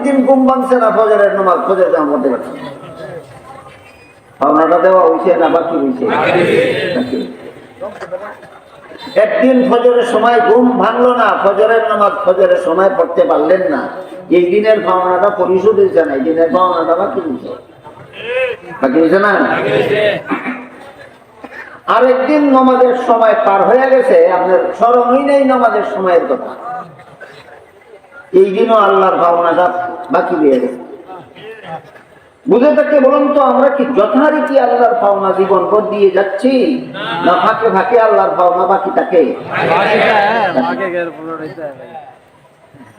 দিন ঘুম ভাঙছে না, ফজরের নামাজ ফজর জামা পড়তে পারছে না। পাওনাটা দেওয়া হয়েছে না বাকি হয়েছে? একদিন ফজরের সময় ঘুম ভাঙলো না, ফজরের নামাজ ফজরের সময় পড়তে পারলেন না, এই দিনের পাওনাটা পরিশোধ হয়েছে না, এই দিনের পাওনাটা বাকি হয়েছে। বাকি হয়েছে না? আরেকদিন নামাজের সময় পার হয়ে গেছে, আপনার স্মরণই নেই নামাজের সময়ের কথা, এই দিনও আল্লাহর পাওনাটা বাকি হয়ে গেছে। বুঝে থাকতে বলুন তো, আমরা কি যথারীতি আল্লাহর পাওনা জীবন ভর দিয়ে যাচ্ছি, না ফাঁকে ফাঁকে আল্লাহর পাওনা বাকি থাকে?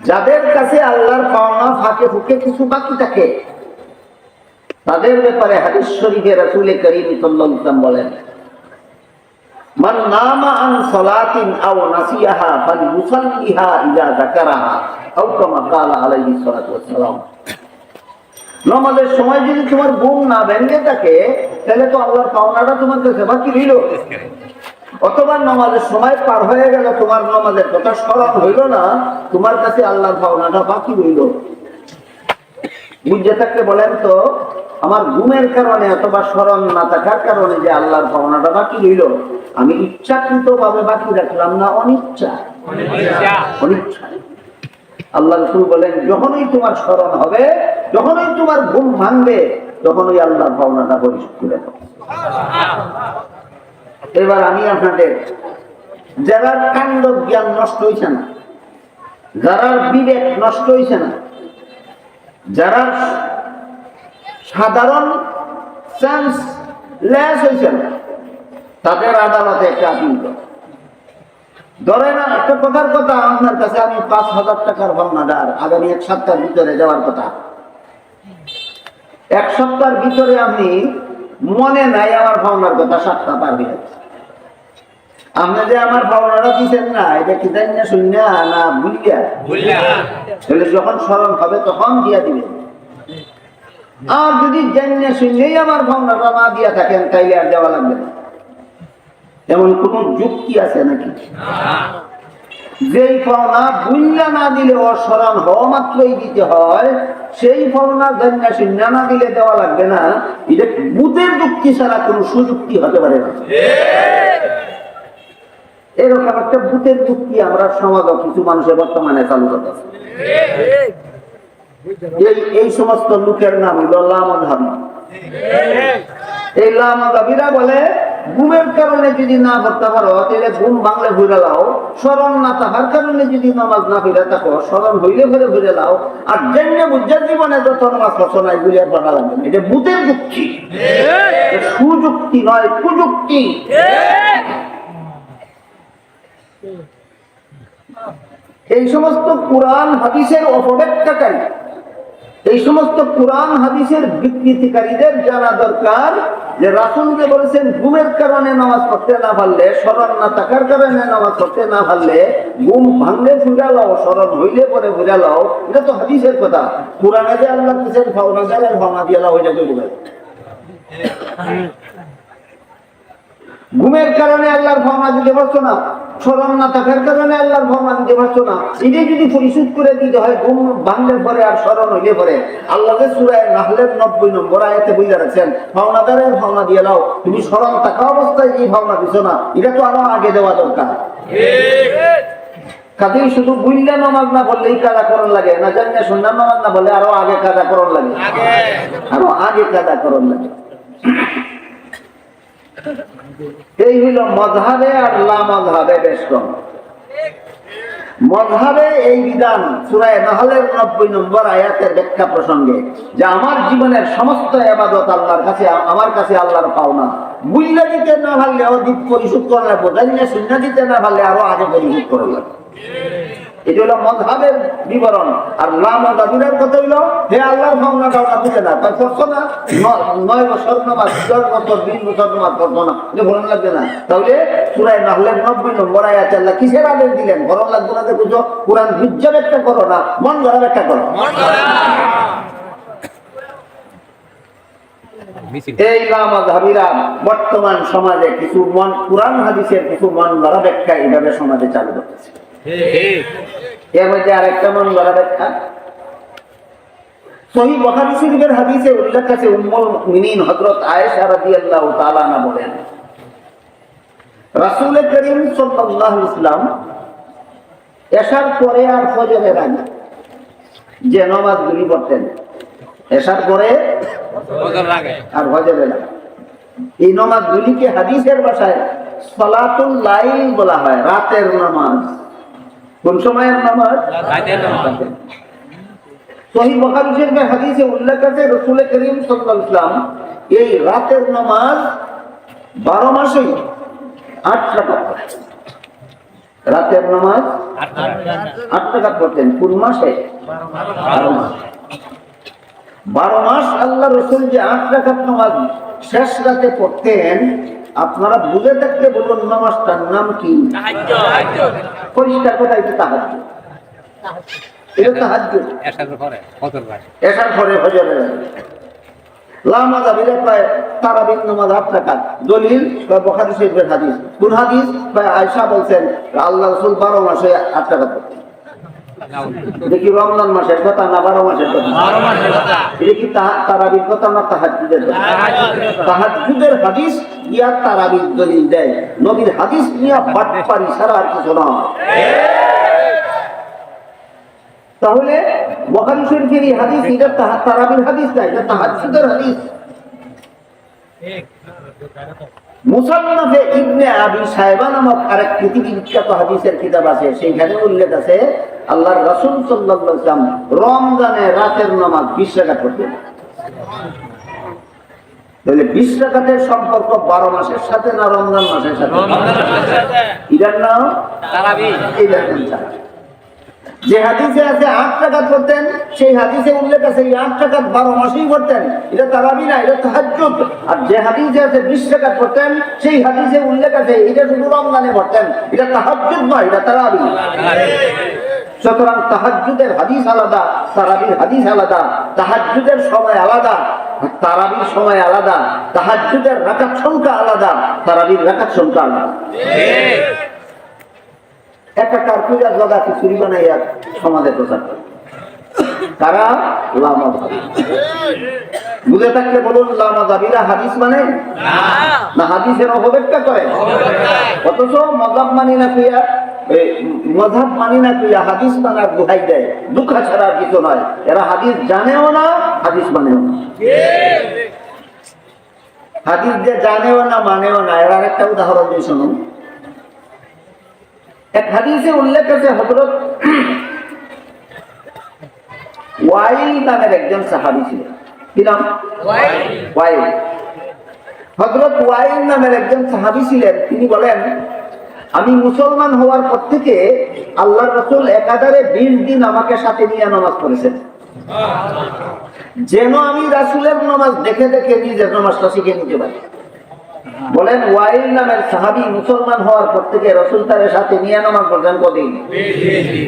যাদের কাছে আল্লাহর পাওনা ফাঁকে ফুঁকে কিছু বাকি থাকে, তাদের ব্যাপারে হাদিস শরীফে রাসূল করিম সাল্লাল্লাহু আলাইহি ওয়াসাল্লাম বলেন, মান নামা আন সালাতিন আও নাসিয়াহা ফালিয়ুসাল্লিহা ইযা যাকারাহা আও কামা ক্বালা আলাইহি সাল্লাতু ওয়াসসালাম। নামাজের সময় যদি তোমার ঘুম না ভেঙে থাকে, তাহলে তো আল্লাহর পাওনাটা তোমার কাছে বাকি রইল। অথবা নামাজের সময় পার হয়ে গেল, তোমার নামাজের কথা স্মরণ হইল না, তোমার কাছে আল্লাহর পাওনাটা বাকি রইল। বুঝে থাকতে বলেন তো, আমার ঘুমের কারণে অথবা স্মরণ না থাকার কারণে যে আল্লাহর পাওনাটা বাকি রইল, আমি ইচ্ছাকৃত ভাবে বাকি রাখলাম না অনিচ্ছা? অনিচ্ছা। আল্লাহ রাসূল বলেন, যখনই তোমার স্মরণ হবে, যখনই তোমার ঘুম ভাঙবে, তখনই আল্লাহর পাওনাটা পরিশোধ করে দাও। এবার আমি আপনাদের, যারা কাণ্ড জ্ঞান নষ্ট হয়েছে না, যারা বিবেক নষ্ট হয়েছে না, যারা সাধারণ সেন্স লেস হয়েছে না, তাদের আদালতে একটা আপিল করে। ধরে না, একটা কথার কথা, আপনার কাছে আমি 5,000 টাকার পাওনাদার, আগামী 1 সপ্তাহের ভিতরে দেওয়ার কথা। 1 সপ্তাহের ভিতরে আমি মনে নাই আমার পাওনার কথা, 7টা পার হয়ে যাচ্ছে। আপনি যে আমার পাওনাটা দিচ্ছেন না, এটা কি জানি না শুনি না ভুলিয়া, যখন স্মরণ হবে তখন দিয়া দিবেন। আর যদি জানি না শুনেই আমার পাওনাটা না দিয়া থাকেন, তাইলে আর দেওয়া লাগবে না। এমন কোন যুক্তি আছে নাকি? যেই পাওনা বুঝলা না দিলে অস্মরণ হওয়া মাত্রই দিতে হয়, সেই পাওনা জান্না শূন্য না দিলে দেওয়া লাগবে না, এটা বুতের যুক্তি ছাড়া কোনো সুযুক্তি হতে পারে না। এরকম একটা বুতের যুক্তি আমরা সমাজে কিছু মানুষের বর্তমানে চালু করতেছে। এই সমস্ত লোকের নাম হল লামাযহাবী। এই লামাযহাবীরা বলে, ঘুমের কারণে যদি না পড়তে পারো, তাহলে ঘুম ভাঙলে ঘুরে লাও, স্মরণ না থাকার কারণে যদি নামাজ না ফিরে থাকো, স্মরণ হইলে ঘুরে ঘুরে লাও, আর জেনে বুঝার জীবনে যত নামাজ পড়ছো নাই ঘুরে পড়া লাগবে না। এটা বুতের যুক্তি, সুযুক্তি নয়, কুযুক্তি। এই সমস্ত কুরআন হাদিসের অপব্যাখ্যাকারী, এই সমস্ত কুরআন হাদিসের বিকৃতিকারীদের জানা দরকার যে রাসূল যে বলেছেন, ঘুমের কারণে নামাজ পড়তে না পারলে, স্মরণ না থাকার কারণে নামাজ পড়তে না পারলে, ঘুম ভাঙলে ঘুরে লাও, স্মরণ হইলে পরে ঘুরে লাও, এটা তো হাদিসের কথা। কুরআনে যে আল্লাহ বলেছেন ফাওনা জালাল ফাওনা দিয়ে লাও, এটা কই বলে? ঘুমের কারণে আল্লাহর পাওনা দিতে পারছো না, স্মরণ না থাকার কারণে আল্লাহর পাওনা দিতে পারছো না, এটাই যদি পরিশোধ করে দিতে হয় ঘুম ভাঙলে পরে আর স্মরণ হইলে পরে, আল্লাহ যে সূরা নাহলের 90 নম্বর আয়াতে বলে রাখছেন, পাওনাদারের পাওনা দিয়ে লাও, তুমি স্মরণ থাকা অবস্থায় এই পাওনা দিছো না, এটা তো আরো আগে দেওয়া দরকার। কাজেই শুধু বুঝলে নামাজ না বললেই কাজা করণ লাগে না, জানিয়ে শুনলাম নামাজ না বলে আরো আগে কাজা করণ লাগে, আরো আগে কাজা করণ লাগে। এই হইল মযহাবে আর লামাযহাবে বেষ্টন। মযহাবে এই বিধান সূরা নাহলের 90 নম্বর আয়াতের ব্যাখ্যা প্রসঙ্গে, যে আমার জীবনের সমস্ত ইবাদত আল্লাহর কাছে, আমার কাছে আল্লাহর পাওনা, বুঝলে দিতে না পারলে অধিক পরিশোধ করা লাগবে, জানিয়ে শুনে দিতে না পারলে আরো আগে পরিশোধ করা লাগবে। এটা হলো মযহাবের বিবরণ। আর লামাযহাবীদের কথা হইলো, হে আল্লাহর পাওনাটা ওরা দিতে না, তাই করছো না, 9 বছর নামাজ, 10 বছর 20 বছর নামাজ পড়ছো না, এটা বলন লাগবে না। তাহলে সূরা নাহলের 90 নম্বর আয়াতে আল্লাহ কিসের আদেশ দিলেন? বলন লাগবে না যে বুঝো, কুরআন বুঝে ব্যাখ্যা করো না, মন গড়া ব্যাখ্যা করো। এই লামাযহাবীরা বর্তমান সমাজে কিছু কুরআন হাদিসের কিছু মন গড়া ব্যাখ্যা এইভাবে সমাজে চালু করতেছে। এর মধ্যে আরেকটা মন গড়া ব্যাখ্যা, সহিহ বুখারী শরীফের হাদিসে উল্লেখ আছে উম্মুল মুমিনিন হযরত আয়েশা রাদিয়াল্লাহু তাআলা আনহা বলেন রাসূল করিম সাল্লাল্লাহু আলাইহি ওয়াসাল্লাম এশার পরে আর ফজরের আগে যে নামাজগুলি পড়তেন, এশার পরে আর ফজরের আগে, এই নামাজগুলিকে হাদিসের ভাষায় সালাতুল লাইল বলা হয়, রাতের নামাজ। কোন সময়ের নামাজ? রাতের নামাজ। সহিহ বুখারী শরীফের হাদিসে উল্লেখ আছে রাসূল করিম সাল্লাল্লাহু আলাইহি ওয়াসাল্লাম এই রাতের নামাজ 12 মাসেই 8 রাকাত পড়তেন। রাতের নামাজ 8 রাকাত পড়তেন। কোন মাসে? 12 মাস। 12 মাস আল্লাহ রাসূল যে 8 রাকাত নামাজ শেষ রাতে পড়তেন, আপনারা বুঝে থাকতে বলুন নামাজটার নাম কি? তাহাজ্জুদ। পরিষ্কার কথা, এটা তাহাজ্জুদ। এটা তাহাজ্জুদ। এশার পরে ফজরের আগে। লামা যাবিলে কয় তারাবির নামাজ 8 রাকাত। দলিল বুখারী শরীফের হাদিস। কোন হাদিস? আয়েশা বলছেন আল্লাহ রাসূল 12 মাসে 8 রাকাত পড়তেন। দেখি রমজান মাসের কথা না 12 মাসের কথা? 12 মাসের কথা। এটা কি তারাবির কথা না তাহাজ্জুদের কথা? তাহাজ্জুদের হাদিস ইয়া তারাবির দলিল দেয়। নবীর হাদিস নিয়ে বাটপারি ছাড়া আর কিছু না। তাহলে বুখারী শরীফের এই হাদিস এটা তারাবির হাদিস না, এটা তাহাজ্জুদের হাদিস। মুসান্নাফে ইবনে আবি শায়বা নামক আরেক পৃথিবী বিখ্যাত হাদিসের কিতাব আছে, সেইখানে উল্লেখ আছে আল্লাহর রাসূল সাল্লাল্লাহু আলাইহি ওয়াসাল্লাম রমজানে রাতের নামাজ 20 রাকাত পড়তেন। তাহলে 20 রাকাতের সম্পর্ক 12 মাসের সাথে না রমজান মাসের সাথে? এটার নাম তারাবি। এটার নাম তারাবি। যে হাদিসে আছে 8 রাকাত পড়তেন, সেই হাদিসে উল্লেখ আছে এই 8 রাকাত 12 মাসেই পড়তেন, এটা তারাবি না, এটা তাহাজ্জুদ। আর যে হাদিসে আছে 20 রাকাত পড়তেন, সেই হাদিসে উল্লেখ আছে এটা শুধু রমজানে পড়তেন, এটা তাহাজ্জুদ নয়, এটা তারাবি। সুতরাং তাহাজ্জুদের হাদিস আলাদা, তারাবির হাদিস আলাদা। তাহাজ্জুদের সময় আলাদা, তারাবির সময় আলাদা। তাহাজ্জুদের রাকাত সংখ্যা আলাদা, তারাবির রাকাত সংখ্যা আলাদা। একাকার পূজার জায়গা খিচুড়ি বানাইয়া সমাজে প্রচার করে তারা লামা যাবি। বুঝে থাকলে বলুন লামা যাবিরা হাদিস মানে না হাদিসের অপব্যাখ্যা করে? অথচ মযহাব মানি না কইয়া মযহাব মানি না কইয়া হাদিস মানার দোহাই দেয়। দুঃখ ছাড়া কিছু নয়। এরা হাদিস জানেও না, হাদিস মানেও না। হাদিস যে জানেও না মানেও না, এর একটা উদাহরণ দিয়ে শুনুন। এক হাদিসে উল্লেখ আছে হযরত ওয়াইল নামের একজন সাহাবী ছিলেন। কি নাম? ওয়াইল। হযরত ওয়াইল নামের একজন সাহাবী ছিলেন। তিনি বলেন আমি মুসলমান হওয়ার পর থেকে আল্লাহর রাসূল একাধারে 20 দিন আমাকে সাথে নিয়ে নামাজ পড়েছেন, যেন আমি রাসূলের নামাজ দেখে দেখে নিজের নামাজটা শিখে নিতে পারি। বলেন ওয়াইল নামের সাহাবী মুসলমান হওয়ার পর থেকে রাসূল তার সাথে নিয়ে নামাজ পড়তেন কতদিন?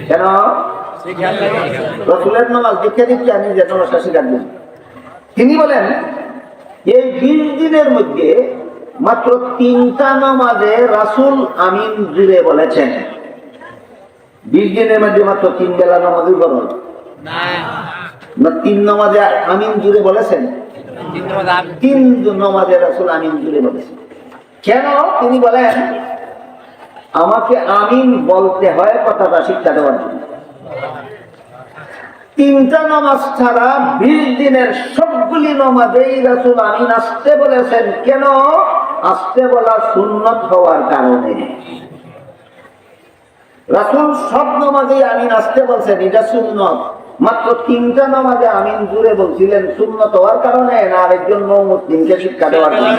কেন? রাসূলের নামাজ দেখে দেখে আমি যে নামাজটা শিখাতেন। তিনি বলেন এই 20 দিনের মধ্যে মাত্র 3টা নামাজে রাসূল আমিন জুড়ে বলেছেন। 20 দিনের মধ্যে মাত্র 3 বেলা নামাজই ফরজ না, 3 নামাজে আমিন জুড়ে বলেছেন। 3 নামাজে রাসূল আমিন জুড়ে বলেছেন। কেন? তিনি বলেন আমাকে আমিন বলতে হয় কথাটা শিক্ষা দেওয়ার জন্য। 3টা নামাজ ছাড়া 20 দিনের সবগুলি নামাজেই রাসূল আমিন আসতে বলেছেন। কেন? আসতে বলা সুন্নাত হওয়ার কারণে। রাসূল সব নামাজেই আমিন আসতে বলছেন, এটা সুন্নাত। মাত্র 3টা নামাজে আমিন জুড়ে বলছিলেন সুন্নাত হওয়ার কারণে না আরেকজন মুসলিমকে শিক্ষা দেওয়ার জন্য?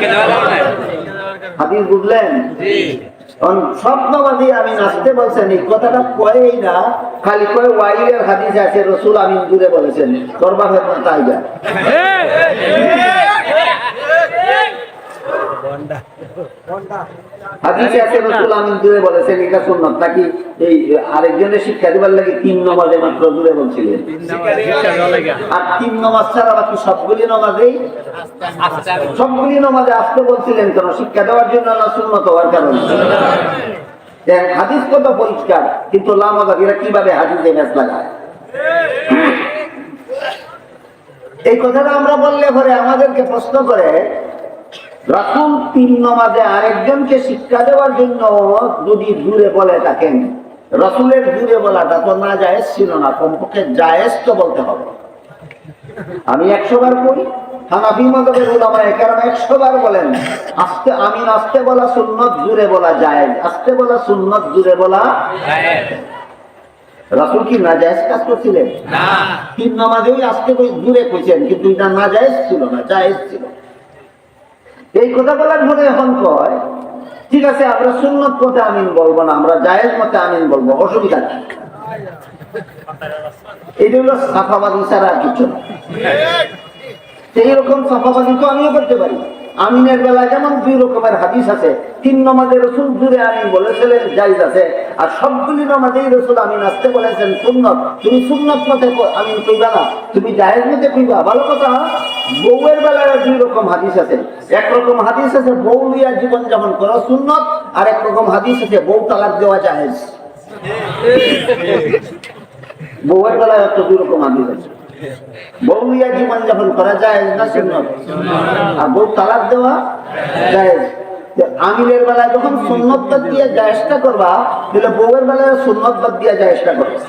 হাদিস বুঝলেন? সব নামাজে আমিন আসতে বলছেন, এই কথাটা কয়েই না, খালি কয়ে ওয়াইলের হাদিস আছে রাসূল আমিন জুড়ে বলেছেন। করবা ফেরনা তাই যা হাদিসে আছে রাসূল আমিন জুড়ে বলেছেন, এটা সুন্নাত নাকি এই আরেকজনের শিক্ষা দিবার লাগি 3 নামাজে মাত্র জুড়ে বলছিলেন? আর 3 নামাজ ছাড়া বাকি সবগুলি নামাজেই আসতে বলছিলেন কেন? শিক্ষা দেওয়ার জন্য না সুন্নাত হওয়ার কারণে? হাদিস কত পরিষ্কার, কিন্তু লামাযাবিরা কিভাবে হাদিসে ম্যাচ লাগায়। এই কথাটা আমরা বললে পরে আমাদেরকে প্রশ্ন করে, রাসূল 3 নামাজে আরেকজনকে শিক্ষা দেওয়ার জন্য যদি দূরে বলে থাকেন, রাসূলের দূরে বলাটা তো না জায়েজ ছিল না, কমপক্ষে জায়েজ তো বলতে হবে। আমি 100 বার করি, হানাফি মাযহাবের উলামায়ে কেরাম 100 বার বলেন আস্তে আমিন আস্তে বলা সুন্নাত, জোরে বলা জায়েজ। আস্তে বলা সুন্নাত, জোরে বলা জায়েজ। রাসূল কি নাজায়েজ কাজ করছিলেন? না। 3 নামাজেই আস্তে জোরে কইছেন, কিন্তু এটা নাজায়েজ ছিল না, জায়েজ ছিল। এই কথা বলার পরে এখন কয় ঠিক আছে আমরা সুন্নত মতে আমিন বলবো না, আমরা জায়েজ মতে আমিন বলবো, অসুবিধা কি? এটা হলো সাফাবাদী ছাড়া আর কিছু না। এইরকম সাফাবাদী তো আমিও করতে পারি। আমিনের বেলা যেমন 2 রকমের হাদিস আছে, 3 নামাজে রাসূল জুড়ে আমিন বলেছিলেন, জায়েজ আছে, আর সবগুলি নামাজেই রাসূল আমিন আসতে বলেছেন সুন্নত। তুমি সুন্নত মতে আমিন কইবা না, তুমি জায়েজ মতে কইবা, ভালো কথা। বউয়ের বেলায় 2 রকম হাদিস আছে। এক রকম হাদিস আছে বউ লিয়া জীবন যাপন করা সুন্নত, আর এক রকম হাদিস আছে বউ তালাক দেওয়া জায়েজ। বউয়ের বেলায় তো 2 রকম হাদিস আছে। বউ লিয়া জীবন যাপন করা জায়েজ না সুন্নত, আর বউ তালাক দেওয়া জায়েজ। আমিনের বেলায় যখন সুন্নত বাদ দিয়ে জায়েজটা করবা, তাহলে বউয়ের বেলায় সুন্নত বাদ দিয়ে জায়েজটা করবা।